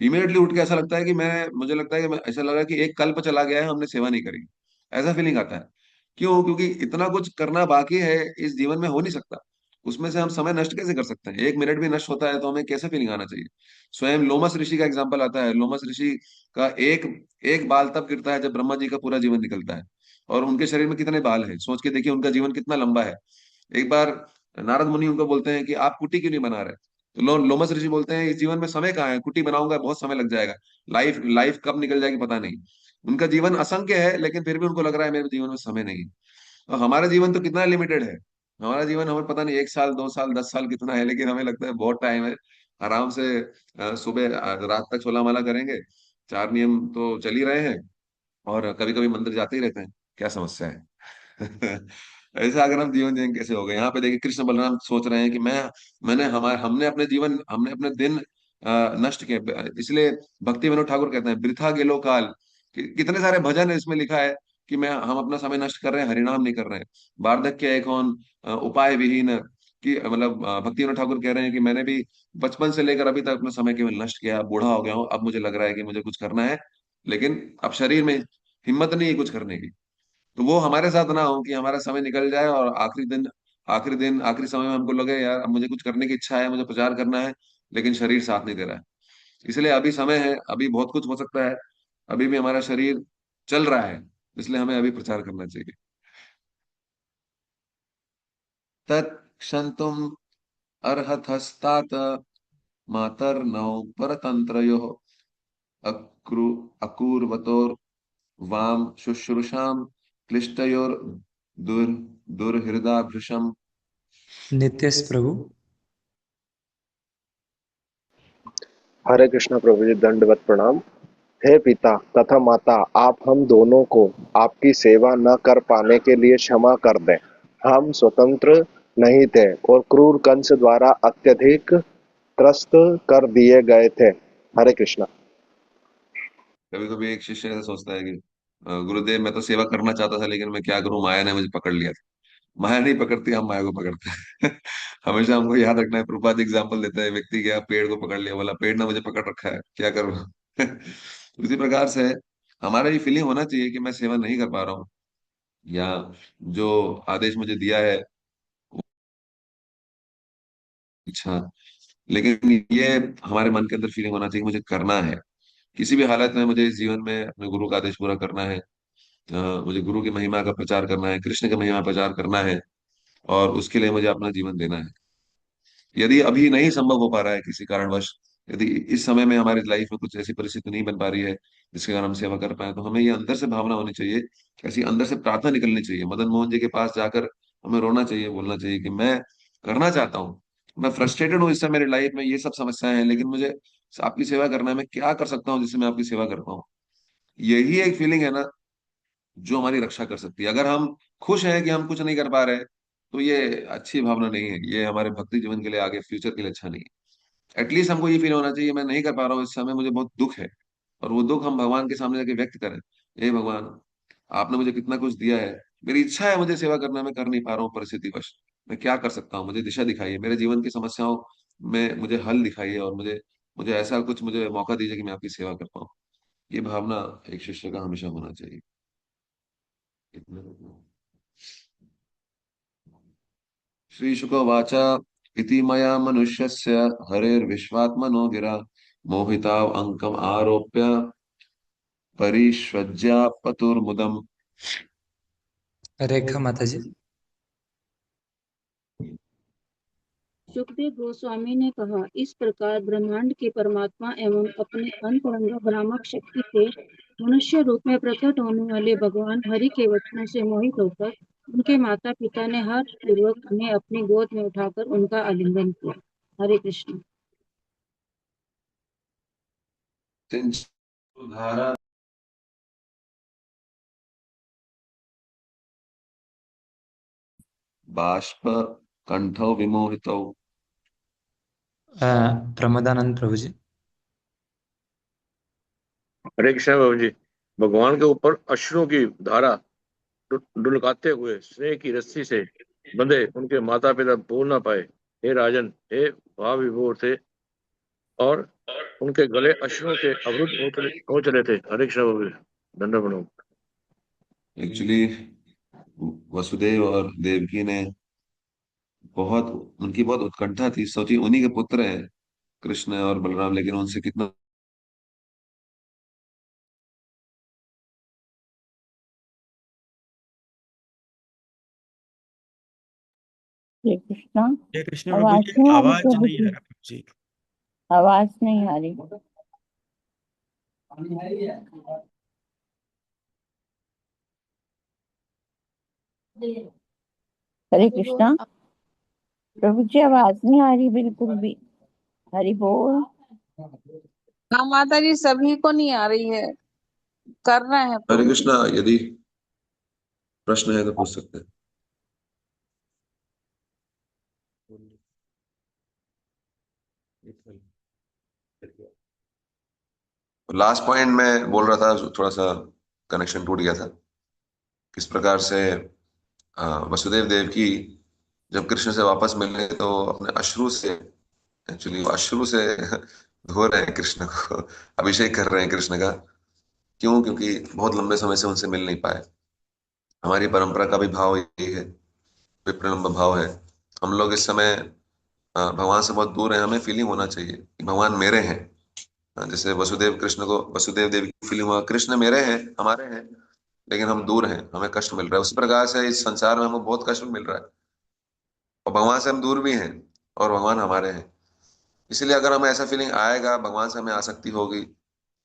इमीडिएटली उठ के ऐसा लगता है कि मुझे लगता है कि ऐसा लग रहा है कि एक कल्प चला गया है, हमने सेवा नहीं करी। ऐसा फीलिंग आता है। क्यों? क्योंकि इतना कुछ करना बाकी है, इस जीवन में हो नहीं सकता। उसमें से हम समय नष्ट कैसे कर सकते हैं? 1 मिनट भी नष्ट होता है तो हमें कैसे फीलिंग आना चाहिए? स्वयं लोमस ऋषि का एग्जाम्पल आता है। लोमस ऋषि का एक एक बाल तब गिरता है जब ब्रह्मा जी का पूरा जीवन निकलता है। और उनके शरीर में कितने बाल हैं, सोच के देखिए उनका जीवन कितना लंबा है। एक बार नारद मुनि उनको बोलते हैं कि आप कुटी क्यों नहीं बना रहे? तो लोमस ऋषि बोलते हैं, इस जीवन में समय कहाँ है, कुटी बनाऊंगा बहुत समय लग जाएगा, लाइफ लाइफ कब निकल जाएगी पता नहीं। उनका जीवन असंख्य है, लेकिन फिर भी उनको लग रहा है मेरे जीवन में समय नहीं है। और हमारा जीवन तो कितना लिमिटेड है। हमारा जीवन हमें पता नहीं 1 साल 2 साल 10 साल कितना है, लेकिन हमें लगता है बहुत टाइम है। आराम से सुबह रात तक सोलह माला करेंगे, 4 नियम तो चल ही रहे हैं, और कभी कभी मंदिर जाते ही रहते हैं, क्या समस्या है? ऐसा अगर हम जीवन जिएंगे कैसे होगा? यहाँ पे देखिए कृष्ण बलराम सोच रहे हैं कि हमने अपने दिन नष्ट किए। इसलिए भक्ति विनोद ठाकुर कहते हैं, वृथा गेलो काल। कितने सारे भजन है इसमें लिखा है कि हम अपना समय नष्ट कर रहे हैं, हरिनाम नहीं कर रहे हैं। वार्धक्य एक उपाय विहीन, कि मतलब भक्ति विनोद ठाकुर कह रहे हैं कि मैंने भी बचपन से लेकर अभी तक अपना समय केवल नष्ट किया, बूढ़ा हो गया हूँ, अब मुझे लग रहा है कि मुझे कुछ करना है, लेकिन अब शरीर में हिम्मत नहीं है कुछ करने की। तो वो हमारे साथ ना हो कि हमारा समय निकल जाए और आखिरी दिन आखिरी समय में हमको लगे यार अब मुझे कुछ करने की इच्छा है, मुझे प्रचार करना है, लेकिन शरीर साथ नहीं दे रहा है। इसलिए अभी समय है, अभी बहुत कुछ हो सकता है, अभी भी हमारा शरीर चल रहा है, इसलिए हमें अभी प्रचार करना चाहिए। तत्क्षंतुम अर्हतस्तात मातर्नौ परतंत्रयोः अक्रू अकूर्वतोर वाम शुश्रूषाम क्लिष्टयोर दुर दुर्हृदाभृशम। नितेश प्रभु। हरे कृष्णा प्रभु जी, दंडवत प्रणाम। हे पिता तथा माता, आप हम दोनों को आपकी सेवा न कर पाने के लिए क्षमा कर दें। हम स्वतंत्र नहीं थे और क्रूर कंस द्वारा अत्यधिक त्रस्त कर दिए गए थे। हरे कृष्णा। कभी कभी एक शिष्य ऐसा सोचता है कि गुरुदेव मैं तो सेवा करना चाहता था लेकिन मैं क्या करूं, माया ने मुझे पकड़ लिया था। माया नहीं पकड़ती, हम माया को पकड़ते हैं। हमेशा हमको याद रखना है। प्रभुपाद एग्जाम्पल देता है, व्यक्ति गया पेड़ को पकड़ लिया, बोला पेड़ ने मुझे पकड़ रखा है, क्या करूं। उसी प्रकार से हमारा ये फीलिंग होना चाहिए कि मैं सेवा नहीं कर पा रहा हूँ, या जो आदेश मुझे दिया है, अच्छा, लेकिन ये हमारे मन के अंदर फीलिंग होना चाहिए मुझे करना है। किसी भी हालत में मुझे इस जीवन में अपने गुरु का आदेश पूरा करना है। मुझे गुरु की महिमा का प्रचार करना है, कृष्ण की महिमा का प्रचार करना है, और उसके लिए मुझे अपना जीवन देना है। यदि अभी नहीं संभव हो पा रहा है किसी कारणवश, यदि इस समय में हमारी लाइफ में कुछ ऐसी परिस्थिति नहीं बन पा रही है जिसके कारण हम सेवा कर पाए, तो हमें ये अंदर से भावना होनी चाहिए, ऐसी अंदर से प्रार्थना निकलनी चाहिए, मदन मोहन जी के पास जाकर हमें रोना चाहिए, बोलना चाहिए कि मैं करना चाहता हूँ, मैं फ्रस्ट्रेटेड हूँ, इस समय मेरी लाइफ में ये सब समस्याएं हैं, लेकिन मुझे आपकी सेवा करना है, मैं क्या कर सकता हूँ जिससे मैं आपकी सेवा कर पाऊँ। यही एक फीलिंग है ना जो हमारी रक्षा कर सकती है। अगर हम खुश हैं कि हम कुछ नहीं कर पा रहे, तो ये अच्छी भावना नहीं है, ये हमारे भक्ति जीवन के लिए, आगे फ्यूचर के लिए अच्छा नहीं है। एटलीस्ट हमको ये फील होना चाहिए मैं नहीं कर पा रहा हूँ इस समय, मुझे बहुत दुख है, और वो दुख हम भगवान के सामने जाके व्यक्त करें। हे भगवान, आपने मुझे कितना कुछ दिया है, मेरी इच्छा है मुझे सेवा करना, मैं कर नहीं पा रहा हूँ परिस्थितिवश, मैं क्या कर सकता हूँ, मुझे दिशा दिखाइए, मेरे जीवन की समस्याओं में मुझे हल दिखाइए, और मुझे मुझे ऐसा कुछ मुझे मौका दीजिए कि मैं आपकी सेवा कर पाऊँ। ये भावना एक शिष्य का हमेशा होना चाहिए। श्रीशुकवाच इति मया मनुष्यस्य हरेर्विश्वात्मनो गिरा मोहिताव अंकम आरोप्य परिष्वज्यापतुर्मुदम्। रेखा माता जी। सुखदेव गोस्वामी ने कहा, इस प्रकार ब्रह्मांड के परमात्मा एवं अपने अंतरंग भ्रामक शक्ति से मनुष्य रूप में प्रकट होने वाले भगवान हरि के वचनों से मोहित होकर उनके माता पिता ने हर्ष पूर्वक उन्हें अपनी गोद में उठाकर उनका आलिंगन किया। हरे कृष्ण। धारा बाष्प कंठौ विमोहितौ। प्रमोदानंद प्रभु जी। हरे कृष्ण बाबू जी। भगवान के ऊपर अश्रुओं की धारा डुलकाते हुए स्नेह की रस्सी से बंधे उनके माता पिता बोल ना पाए। हे राजन, हे भाव विभोर थे, और उनके गले अश्रुओं के अवरुद्ध हो चले थे। हरे कृष्ण बाबू जी, दंड प्रणाम। एक्चुअली वसुदेव और देवकी ने बहुत, उनकी बहुत उत्कंठा थी, सोचिए उन्हीं के पुत्र हैं कृष्ण और बलराम, लेकिन उनसे कितना श्री कृष्णा। हरे कृष्ण प्रभु आवाज जी, नहीं आ रही आवाज प्रभु नहीं आ जी, रहा प्रभु जी। आवाज नहीं आ रही। हरे कृष्णा प्रभु जी, आवाज नहीं आ रही बिल्कुल भी। हरि बोल। हाँ माता जी, सभी को नहीं आ रही है, कर रहे हैं हरे प्रभु जी। कृष्णा, यदि प्रश्न है तो पूछ सकते हैं। लास्ट पॉइंट में बोल रहा था, थोड़ा सा कनेक्शन टूट गया था। किस प्रकार से वसुदेव देवकी जब कृष्ण से वापस मिले तो अपने अश्रु से, एक्चुअली अश्रु से धो रहे हैं कृष्ण को, अभिषेक कर रहे हैं कृष्ण का। क्यों? क्योंकि बहुत लंबे समय से उनसे मिल नहीं पाए। हमारी परंपरा का भी भाव यही है, विप्रलंब भाव है। हम लोग इस समय भगवान से बहुत दूर हैं, हमें फीलिंग होना चाहिए कि भगवान मेरे हैं। जैसे वसुदेव कृष्ण को, वसुदेव देव की फीलिंग हुआ कृष्ण मेरे हैं, हमारे हैं, लेकिन हम दूर हैं, हमें कष्ट मिल रहा है। उसी प्रकार से इस संसार में हमको बहुत कष्ट मिल रहा है, और भगवान से हम दूर भी हैं, और भगवान हमारे हैं। इसलिए अगर हमें ऐसा फीलिंग आएगा, भगवान से हमें आसक्ति होगी,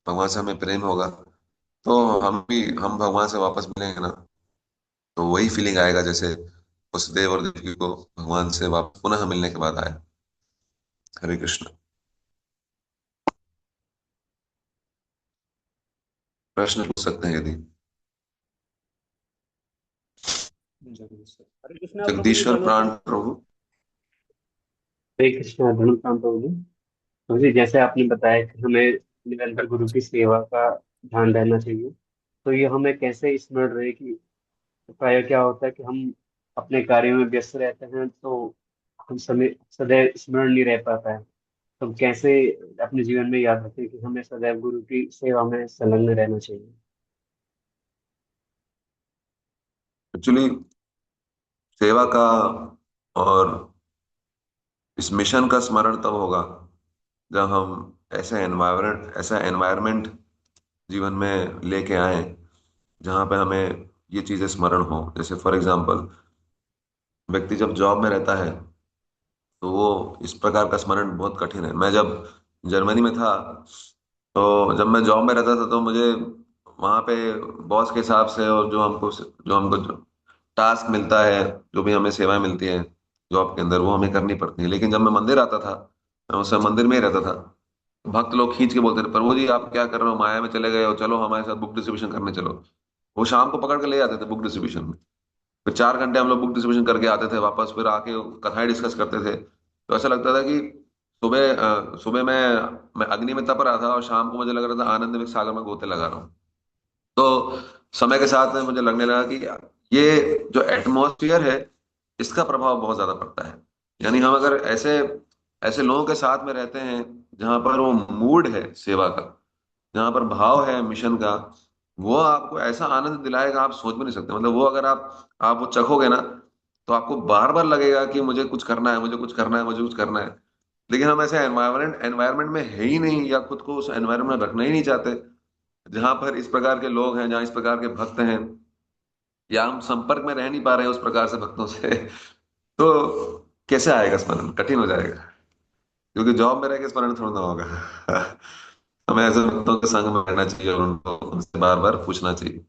भगवान से हमें प्रेम होगा, तो हम भगवान से वापस मिलेंगे ना, तो वही फीलिंग आएगा जैसे वसुदेव और देवकी को भगवान से वापस पुनः मिलने के बाद आया। हरे कृष्ण। प्रश्न पूछ सकते हैं यदि। हरे कृष्णा प्रभु जी, जगदीश्वर दंडवत प्राण प्रणाम। प्रभु। हरे कृष्णा धर्म प्रभु जी। प्रभु जी, जैसे आपने बताया कि हमें निरंतर गुरु की सेवा का ध्यान रहना चाहिए, तो ये हमें कैसे स्मरण रहे कि प्राय क्या होता है कि हम अपने कार्यों में व्यस्त रहते हैं, तो हम समय सदैव स्मरण नहीं रह पाता है। तो हम कैसे अपने जीवन में याद रखें कि हमें सदैव गुरु की सेवा में संलग्न रहना चाहिए। एक्चुअली सेवा का और इस मिशन का स्मरण तब होगा जब हम ऐसा एनवायरनमेंट जीवन में लेके आए जहाँ पे हमें ये चीजें स्मरण हो। जैसे फॉर एग्जांपल, व्यक्ति जब जॉब में रहता है तो वो इस प्रकार का स्मरण बहुत कठिन है। मैं जब जर्मनी में था, तो जब मैं जॉब में रहता था तो मुझे वहाँ पे बॉस के हिसाब से और जो हमको टास्क मिलता है, जो भी हमें सेवाएं मिलती है जॉब के अंदर, वो हमें करनी पड़ती है। लेकिन जब मैं मंदिर आता था, मैं उस समय मंदिर में ही रहता था, भक्त लोग खींच के बोलते थे, प्रभु जी आप क्या कर रहे हो, माया में चले गए हो, चलो हमारे साथ बुक डिस्ट्रीब्यूशन करने चलो। वो शाम को पकड़ के ले जाते थे बुक डिस्ट्रीब्यूशन में। फिर 4 घंटे हम लोग बुक डिस्ट्रीब्यूशन करके आते थे वापस, फिर आके कथाएं डिस्कस करते थे। तो ऐसा लगता था कि सुबह मैं अग्नि में तप रहा था और शाम को मुझे लग रहा था आनंद में सागर में गोते लगा रहा हूँ। तो समय के साथ में मुझे लगने लगा कि ये जो एटमॉस्फेयर है, इसका प्रभाव बहुत ज्यादा पड़ता है। यानी हम अगर ऐसे ऐसे लोगों के साथ में रहते हैं जहां पर वो मूड है सेवा का, जहां पर भाव है मिशन का, वो आपको ऐसा आनंद दिलाएगा आप सोच भी नहीं सकते। मतलब वो अगर आप वो चखोगे ना, तो आपको बार बार लगेगा कि मुझे कुछ करना है, मुझे कुछ करना है, मुझे कुछ करना है। लेकिन हम ऐसे एनवायरनमेंट में है ही नहीं, या खुद को उस एनवायरनमेंट में रखना ही नहीं चाहते जहां पर इस प्रकार के लोग हैं, जहां इस प्रकार के भक्त हैं, या हम संपर्क में रह नहीं पा रहे हैं उस प्रकार से भक्तों से। तो कैसे आएगा स्मरण? कठिन हो जाएगा, क्योंकि जॉब में रह के स्मरण थोड़ा ना होगा। हमें ऐसे भक्तों के संग में रहना चाहिए और उनको उनसे बार बार पूछना चाहिए।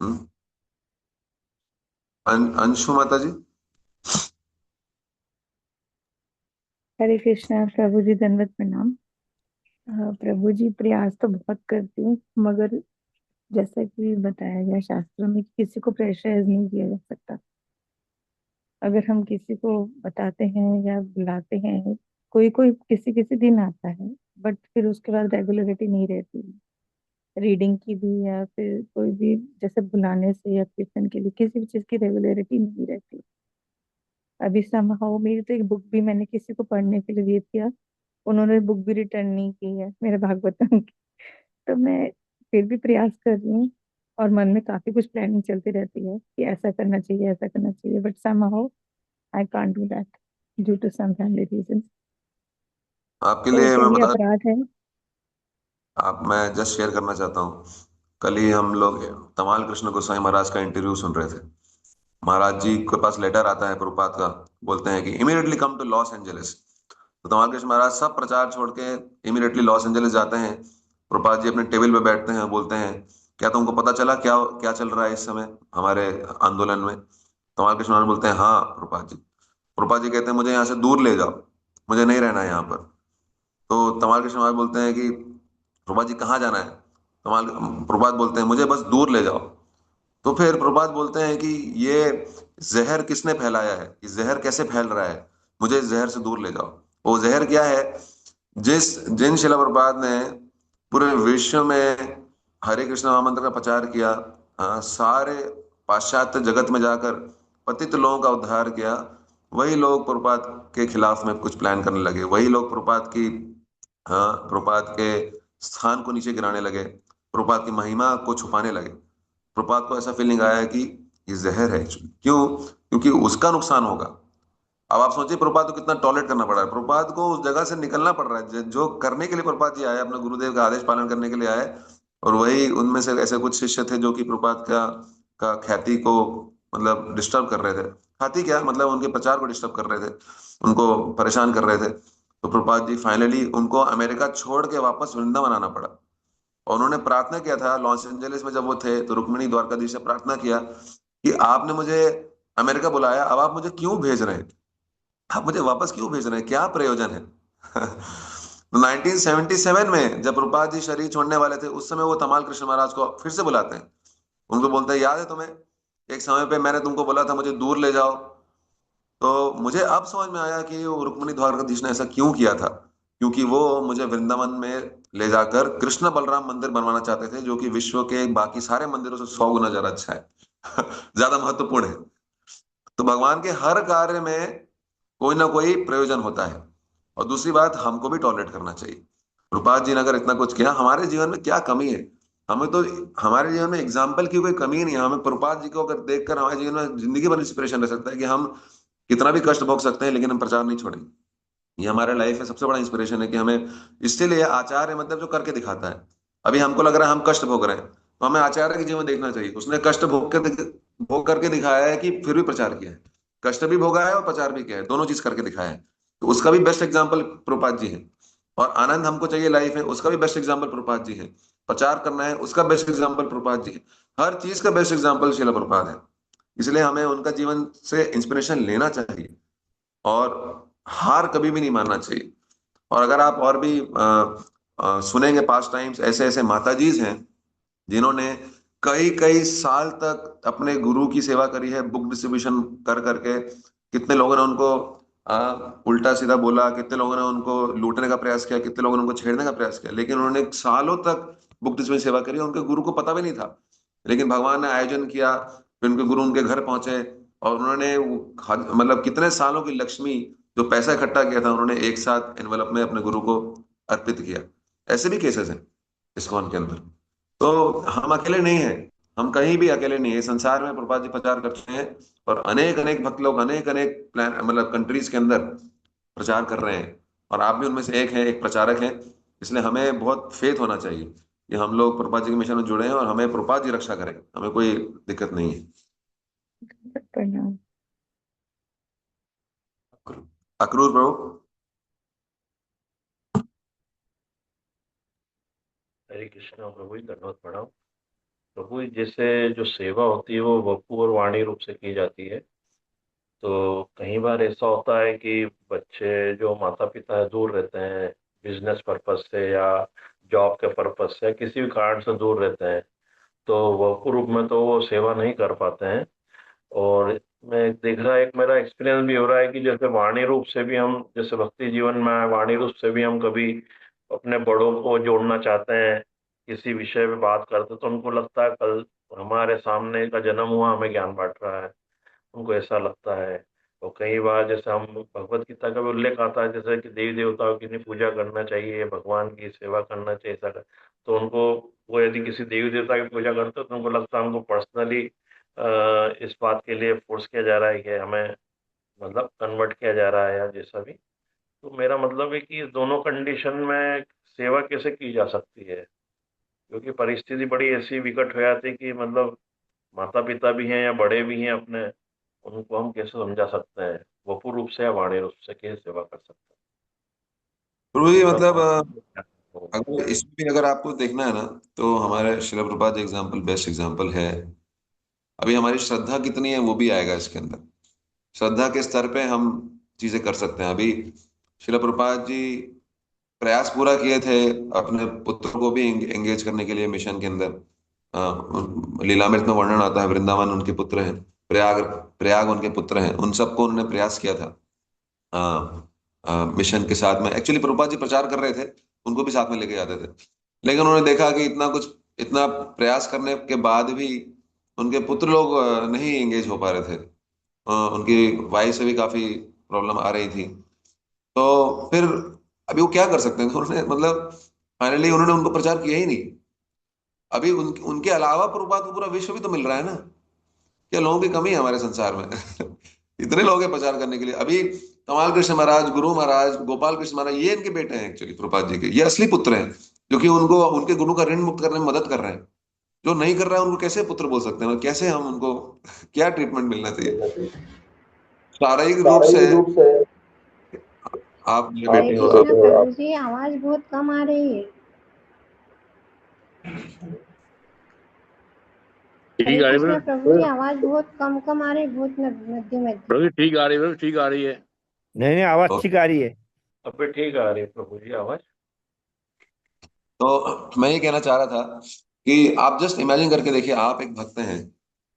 हम्म? अंशु माता जी। हरे कृष्णा प्रभु जी, दंडवत प्रणाम। प्रभु जी, प्रयास तो बहुत करती हूँ, मगर जैसा कि बताया गया शास्त्रों में कि किसी को प्रेशराइज नहीं किया जा सकता। अगर हम किसी को बताते हैं या बुलाते हैं, कोई कोई किसी किसी दिन आता है, बट फिर उसके बाद रेगुलरिटी नहीं रहती रीडिंग की भी, या फिर कोई भी जैसे बुलाने से या कीर्तन के लिए किसी भी चीज की रेगुलरिटी नहीं रहती। अभी समहाउ मेरी तो एक बुक भी मैंने किसी को पढ़ने के लिए दे दिया, उन्होंने बुक भी रिटर्न नहीं की है, मेरे भागवतम की। तो मैं फिर भी प्रयास कर रही हूँ, और मन में काफी कुछ प्लानिंग चलती रहती है कि ऐसा करना चाहिए, ऐसा करना चाहिए, but somehow I can't do that due to some family reasons. आपके तो लिए क्या मैं ये बता अपराध है? मैं जस्ट शेयर करना चाहता हूँ। कल ही हम लोग तमाल कृष्ण गोसाई महाराज का इंटरव्यू सुन रहे थे। महाराज जी के पास लेटर आता है प्रभुपाद का, बोलते हैं कि immediately come to Los Angeles. तो तमाल कृष्ण महाराज सब प्रचार छोड़ के इमीडिएटली लॉस एंजलिस जाते हैं। प्रभुपाद जी अपने टेबल पे बैठते हैं, बोलते हैं क्या तुमको पता चला क्या क्या चल रहा है इस समय हमारे आंदोलन में? तमाल कृष्ण महाराज बोलते हैं हाँ प्रभुपाद जी। प्रभुपाद जी कहते हैं मुझे यहाँ से दूर ले जाओ, मुझे नहीं रहना है यहाँ पर। तो तमाल कृष्ण महाराज बोलते हैं कि प्रभुपाद जी कहाँ जाना है? प्रभुपाद बोलते हैं मुझे बस दूर ले जाओ। तो फिर प्रभुपाद बोलते हैं कि ये जहर किसने फैलाया है, ये जहर कैसे फैल रहा है, मुझे इस जहर से दूर ले जाओ। वो जहर क्या है? जिन शिला प्रभुपाद ने पूरे विश्व में हरे कृष्ण महामंत्र का प्रचार किया, सारे पाश्चात्य जगत में जाकर पतित लोगों का उद्धार किया, वही लोग प्रभुपाद के खिलाफ में कुछ प्लान करने लगे। वही लोग प्रभुपाद के स्थान को नीचे गिराने लगे, प्रभुपाद की महिमा को छुपाने लगे। प्रभुपाद को ऐसा फीलिंग आया कि ये जहर है। क्यों? क्योंकि उसका नुकसान होगा। अब आप सोचिए प्रभुपाद को कितना टॉलरेट करना पड़ रहा है, प्रभुपाद को उस जगह से निकलना पड़ रहा है जो करने के लिए प्रभुपाद जी आए, अपने गुरुदेव का आदेश पालन करने के लिए आए। और वही उनमें से ऐसे कुछ शिष्य थे जो कि प्रभुपाद का ख्याति को मतलब डिस्टर्ब कर रहे थे। ख्याति क्या मतलब उनके प्रचार को डिस्टर्ब कर रहे थे, उनको परेशान कर रहे थे। तो प्रभुपाद जी फाइनली उनको अमेरिका छोड़ के वापस वृंदावन आना पड़ा। और उन्होंने प्रार्थना किया था लॉस एंजलिस में जब वो थे, तो रुक्मिणी द्वारकाधीश से प्रार्थना किया कि आपने मुझे अमेरिका बुलाया, अब आप मुझे क्यों भेज रहे हैं, आप मुझे वापस क्यों भेज रहे हैं, क्या प्रयोजन है? 1977 में जब प्रभुपाद जी शरीर छोड़ने वाले थे, उस समय वो तमाल कृष्ण महाराज को फिर से बुलाते हैं उनको बोलता है याद है तुम्हें, एक समय पे मैंने तुमको बोला था मुझे दूर ले जाओ। तो मुझे अब समझ में आया कि वो रुक्मिणी द्वारकाधीश ने ऐसा क्यों किया था, क्योंकि वो मुझे वृंदावन में ले जाकर कृष्ण बलराम मंदिर बनवाना चाहते थे, जो कि विश्व के बाकी सारे मंदिरों से 100 गुना ज्यादा अच्छा है ज्यादा महत्वपूर्ण है। तो भगवान के हर कार्य में कोई ना कोई प्रयोजन होता है। और दूसरी बात, हमको भी टॉलरेट करना चाहिए। प्रभुपाद जी ने अगर इतना कुछ किया, हमारे जीवन में क्या कमी है? हमें तो हमारे जीवन में एग्जाम्पल की कोई कमी नहीं है। हमें प्रभुपाद जी को अगर देखकर हमारे जीवन में जिंदगी भर इंस्पिरेशन रह सकता है कि हम कितना भी कष्ट भोग सकते हैं लेकिन हम प्रचार नहीं छोड़ेंगे। ये हमारे लाइफ में सबसे बड़ा इंस्पिरेशन है कि हमें, इसलिए आचार्य मतलब जो करके दिखाता है। अभी हमको लग रहा है हम कष्ट भोग रहे हैं, तो हमें आचार्य के जीवन देखना चाहिए। उसने कष्ट भोग करके दिखाया है कि फिर भी प्रचार किया है। कष्ट भी भोगा है और प्रचार भी किया है, दोनों चीज करके दिखाया है। तो उसका भी बेस्ट एग्जाम्पल प्रभुपाद जी है। और आनंद हमको चाहिए लाइफ में, उसका भी बेस्ट एग्जाम्पल प्रभुपाद जी है। प्रचार करना है, उसका बेस्ट एग्जाम्पल प्रभुपाद जी है। हर चीज का बेस्ट एग्जाम्पल श्रील प्रभुपाद है। इसलिए हमें उनका जीवन से इंस्पिरेशन लेना चाहिए और हार कभी भी नहीं मानना चाहिए। और अगर आप और भी सुनेंगे पास्ट टाइम्स, ऐसे ऐसे माताजीज हैं जिन्होंने कई कई साल तक अपने गुरु की सेवा करी है, बुक डिस्ट्रीब्यूशन कर करके। कितने लोगों ने उनको उल्टा सीधा बोला, कितने लोगों ने उनको लूटने का प्रयास किया, कितने लोगों ने उनको छेड़ने का प्रयास किया, लेकिन उन्होंने सालों तक बुक डिस्ट्रीब्यूशन सेवा करी। उनके गुरु को पता भी नहीं था, लेकिन भगवान ने आयोजन किया, फिर उनके गुरु उनके घर पहुंचे और उन्होंने मतलब कितने सालों की लक्ष्मी, जो पैसा इकट्ठा किया था, उन्होंने एक साथ एनवलप में अपने गुरु को अर्पित किया। ऐसे भी केसेस हैं इस्कॉन के अंदर। तो हम अकेले नहीं हैं, हम कहीं भी अकेले नहीं है। संसार में प्रभुपाद जी प्रचार करते हैं और अनेक अनेक भक्त लोग अनेक अनेक प्लान मतलब कंट्रीज के अंदर प्रचार कर रहे हैं। और आप भी उनमें से एक हैं, एक प्रचारक हैं। इसलिए हमें बहुत फेथ होना चाहिए कि हम लोग प्रभुपाद जी के मिशन में जुड़े हैं और हमें प्रभुपाद जी रक्षा करें, हमें कोई दिक्कत नहीं है। प्रणाम। अक्रूर प्रभु। हरे कृष्णा प्रभु जी, धन्यवाद प्रणाम। प्रभु जी, जैसे जो सेवा होती है वो वपु और वाणी रूप से की जाती है। तो कई बार ऐसा होता है कि बच्चे जो माता पिता है दूर रहते हैं, बिजनेस पर्पज से या जॉब के पर्पज से, किसी भी कारण से दूर रहते हैं, तो वपु रूप में तो वो सेवा नहीं कर पाते हैं। और मैं देख रहा, एक मेरा एक्सपीरियंस भी हो रहा है कि जैसे वाणी रूप से भी हम, जैसे भक्ति जीवन में वाणी रूप से भी हम कभी अपने बड़ों को जोड़ना चाहते हैं, किसी विषय में बात करते, तो उनको लगता है कल हमारे सामने का जन्म हुआ हमें ज्ञान बांट रहा है, उनको ऐसा लगता है। और कई बार जैसे हम भगवत गीता का भी उल्लेख आता है, जैसे कि देवी देवताओं की नहीं पूजा करना चाहिए, भगवान की सेवा करना चाहिए, ऐसा तो उनको, वो यदि किसी देवी देवता की पूजा करते हो तो उनको लगता है हमको पर्सनली इस बात के लिए फोर्स किया जा रहा है कि हमें मतलब कन्वर्ट किया जा रहा है या जैसा भी। तो मेरा मतलब है कि इस दोनों कंडीशन में सेवा कैसे की जा सकती है, क्योंकि परिस्थिति बड़ी ऐसी विकट हो जाती है कि मतलब माता पिता भी हैं या बड़े भी हैं अपने, उनको हम कैसे समझा सकते हैं, वपु रूप से या वाणी रूप से कैसे सेवा कर सकते प्रभु जी मतलब हैं। अगर इसमें भी अगर आपको देखना है ना, तो हमारे Srila Prabhupada example best example है। अभी हमारी श्रद्धा कितनी है वो भी आएगा इसके अंदर। श्रद्धा के स्तर पे हम चीजें कर सकते हैं। अभी श्रील प्रभुपाद जी प्रयास पूरा किए थे अपने पुत्र को भी एंगेज करने के लिए मिशन के अंदर। लीलामृत में वर्णन आता है, वृंदावन उनके पुत्र हैं, प्रयाग प्रयाग उनके पुत्र हैं, उन सबको उन्होंने प्रयास किया था मिशन के साथ में। एक्चुअली प्रभुपाद जी प्रचार कर रहे थे, उनको भी साथ में लेके जाते थे, लेकिन उन्होंने देखा कि इतना प्रयास करने के बाद भी उनके पुत्र लोग नहीं एंगेज हो पा रहे थे। उनकी वाइफ से भी काफी प्रॉब्लम आ रही थी। तो फिर अभी वो क्या कर सकते हैं? उन्होंने मतलब फाइनली उन्होंने उनको प्रचार किया ही नहीं। अभी उनके अलावा प्रभुपाद को पूरा विश्व भी तो मिल रहा है ना। क्या लोगों की कमी है हमारे संसार में? इतने लोग हैं प्रचार करने के लिए। अभी कमाल कृष्ण महाराज, गुरु महाराज, गोपाल कृष्ण महाराज, ये इनके बेटे हैं एक्चुअली प्रभुपाद जी के, ये असली पुत्र हैं, जो कि उनको उनके गुरु का ऋण मुक्त करने में मदद कर रहे हैं। जो नहीं कर रहा है उनको कैसे पुत्र बोल सकते हैं? कैसे हम उनको क्या ट्रीटमेंट मिलना चाहिए? शारीरिक रूप से आप मेरे हरे बेटे हो, कृष्णा प्रभु जी, आवाज बहुत कम आ रही है। हरे ठीक आ रही कृष्णा है प्रभु जी, आवाज बहुत कम आ रही है, बहुत मध्यम मध्यम। प्रभु जी, ठीक आ रही है, ठीक आ रही है। नहीं आवाज ठीक आ रही है। अब भी ठीक आ रही है प्रभु जी आवाज। तो मैं ये कहना चाह रहा था कि आप जस्ट इमेजिन करके देखिए, आप एक भक्त हैं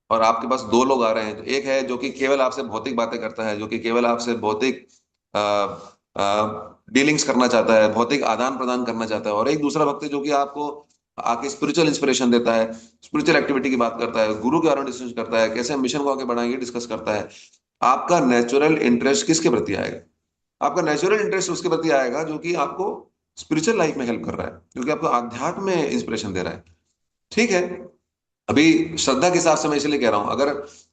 और आपके पास दो लोग आ रहे हैं। तो एक है जो कि केवल आपसे भौतिक बातें करता है, जो कि केवल आपसे भौतिक डीलिंग्स करना चाहता है, भौतिक आदान प्रदान करना चाहता है, और एक दूसरा भक्त है जो कि आपको आके स्पिरिचुअल इंस्पिरेशन देता है, स्पिरिचुअल एक्टिविटी की बात करता है, गुरु के बारे में डिस्कस करता है, कैसे हम मिशन को आगे बढ़ाएंगे डिस्कस करता है। आपका नेचुरल इंटरेस्ट किसके प्रति आएगा? आपका नेचुरल इंटरेस्ट उसके प्रति आएगा जो कि आपको स्पिरिचुअल लाइफ में हेल्प कर रहा है, जो कि आपको आध्यात्म में इंस्पिरेशन दे रहा है। ठीक है, अभी श्रद्धा के हिसाब से मैं इसलिए कह रहा हूं, अगर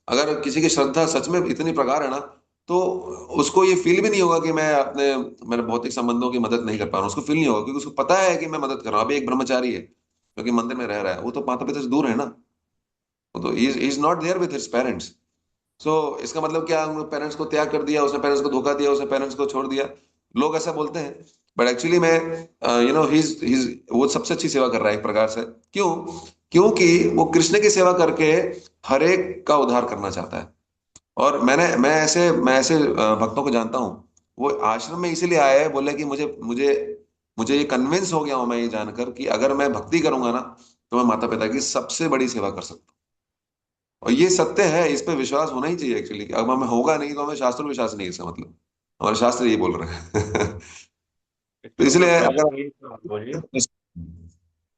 अगर किसी की श्रद्धा सच में इतनी प्रकार है ना, तो उसको ये फील भी नहीं होगा कि मैं अपने मेरे भौतिक संबंधों की मदद नहीं कर पा रहा हूं। उसको फील नहीं होगा, क्योंकि उसको पता है कि मैं मदद कर रहा हूं। अभी एक ब्रह्मचारी है जो कि मंदिर में रह रहा है, वो तो माता पिता से दूर है ना, वो तो is not there with his parents. So इसका मतलब क्या, पेरेंट्स को त्याग कर दिया उसने, पेरेंट्स को धोखा दिया उसने, पेरेंट्स को छोड़ दिया। लोग ऐसा बोलते हैं, बट एक्चुअली मैं ही वो सबसे अच्छी सेवा कर रहा है एक प्रकार से। क्यों? क्योंकि वो कृष्ण की सेवा करके हर एक का उद्धार करना चाहता है। और मैं ऐसे भक्तों को जानता हूँ, वो आश्रम में इसीलिए आया है, बोले कि मुझे मुझे मुझे ये कन्विंस हो गया हूं मैं ये जानकर कि अगर मैं भक्ति करूंगा ना, तो मैं माता पिता की सबसे बड़ी सेवा कर सकता हूँ। और ये सत्य है, इस पे विश्वास होना ही चाहिए एक्चुअली। अब हमें होगा नहीं तो हमें शास्त्र विश्वास नहीं है, इसका मतलब हमारे शास्त्र ये बोल रहे हैं। तो इसलिए क्वेश्चन यही था बोलिए,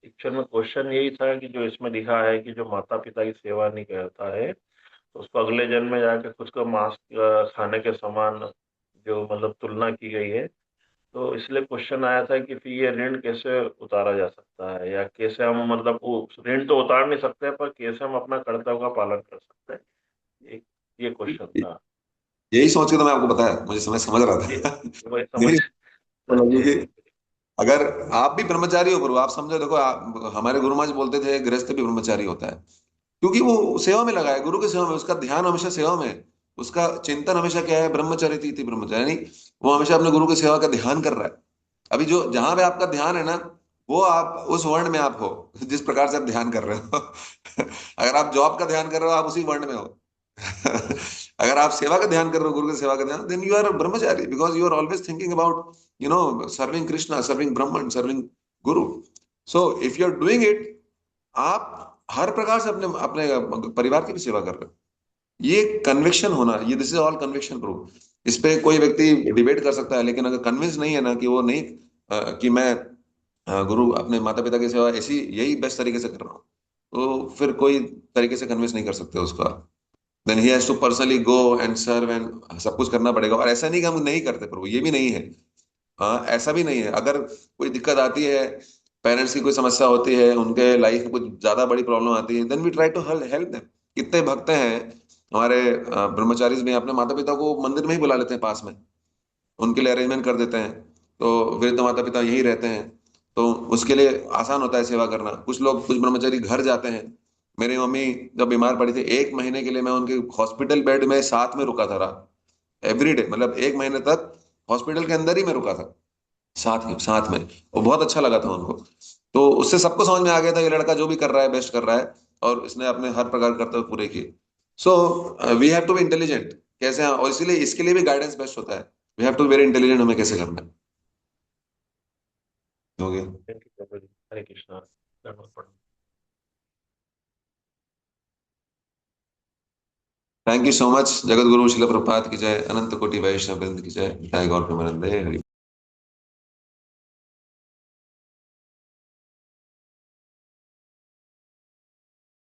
एक्चुअल में क्वेश्चन यही था कि जो इसमें लिखा है कि जो माता पिता की सेवा नहीं करता है तो उसको अगले जन्म में जाके खुद को मांस खाने के समान जो मतलब तुलना की गई है। तो इसलिए क्वेश्चन आया था कि फिर ये ऋण कैसे उतारा जा सकता है, या कैसे हम मतलब वो ऋण तो उतार नहीं सकते पर कैसे हम अपना कर्तव्य का पालन कर सकते हैं, ये क्वेश्चन था। यही सोच के तो मैं आपको बताया, मुझे समझ रहा था। वही समझ क्योंकि अगर आप भी ब्रह्मचारी हो, गुरु आप समझो, देखो हमारे गुरु महाराज बोलते थे गृहस्थ भी ब्रह्मचारी होता है, क्योंकि वो सेवा में लगा है, गुरु की सेवा में, उसका ध्यान हमेशा सेवा में है। उसका चिंतन हमेशा क्या है? ब्रह्मचर्य थी ब्रह्मचारी, यानी वो हमेशा अपने गुरु की सेवा का ध्यान कर रहा है। अभी जो जहां पे आपका ध्यान है ना, वो आप उस वर्ण में आप हो जिस प्रकार से आप ध्यान कर रहे हो। अगर आप जॉब का ध्यान कर रहे हो, आप उसी वर्ण में हो। अगर आप सेवा का ध्यान कर रहे हो, गुरु की सेवा का ध्यान, then you are brahmachari, because you are always thinking about serving Krishna, serving Brahman, serving guru. So if you are doing it, आप हर प्रकार से अपने अपने परिवार की भी सेवा कर रहे हो। ये कन्विक्शन होना, ये this is all conviction proof. इस पे कोई व्यक्ति डिबेट कर सकता है, लेकिन अगर कन्विंस नहीं है ना कि वो नहीं कि मैं गुरु अपने माता पिता की सेवा ऐसी यही बेस्ट तरीके से कर रहा हूँ, तो फिर कोई तरीके से कन्विंस नहीं कर सकते उसको। Then he has to personally go and serve and सब कुछ करना पड़ेगा। और ऐसा नहीं कि हम नहीं करते प्रभु, ये भी नहीं है। हाँ, ऐसा भी नहीं है। अगर कोई दिक्कत आती है, पेरेंट्स की कोई समस्या होती है, उनके लाइफ में कुछ ज्यादा बड़ी प्रॉब्लम आती है, then we try to help them. कितने भक्त हैं हमारे ब्रह्मचारी में, अपने माता पिता को मंदिर में ही बुला लेते हैं, पास में उनके लिए अरेंजमेंट कर देते हैं। तो वृद्ध माता पिता यही रहते हैं, तो उसके लिए आसान होता है सेवा करना। कुछ लोग, कुछ ब्रह्मचारी घर जाते हैं। मेरी मम्मी जब बीमार पड़ी थी, 1 महीने के लिए मैं उनके हॉस्पिटल बेड में साथ में रुका था, रहा एवरी डे, मतलब 1 महीने तक हॉस्पिटल के अंदर ही मैं रुका था, साथ में। और बहुत अच्छा लगा था उनको। तो उससे सबको समझ में आ गया था ये लड़का जो भी कर रहा है बेस्ट कर रहा है, और इसने अपने हर प्रकार के कर्तव्य पूरे किए। So we have to be intelligent कैसे, और इसीलिए इसके लिए भी गाइडेंस बेस्ट होता है। We have to be very intelligent, हमें कैसे करना है। हो गया। Hare Krishna. Thank you so much. Jagat Guru शिल प्रभुपाद की जय, अनंत कोटि वैष्णव वृंद की जय, जय गौर प्रेमानंद हरि।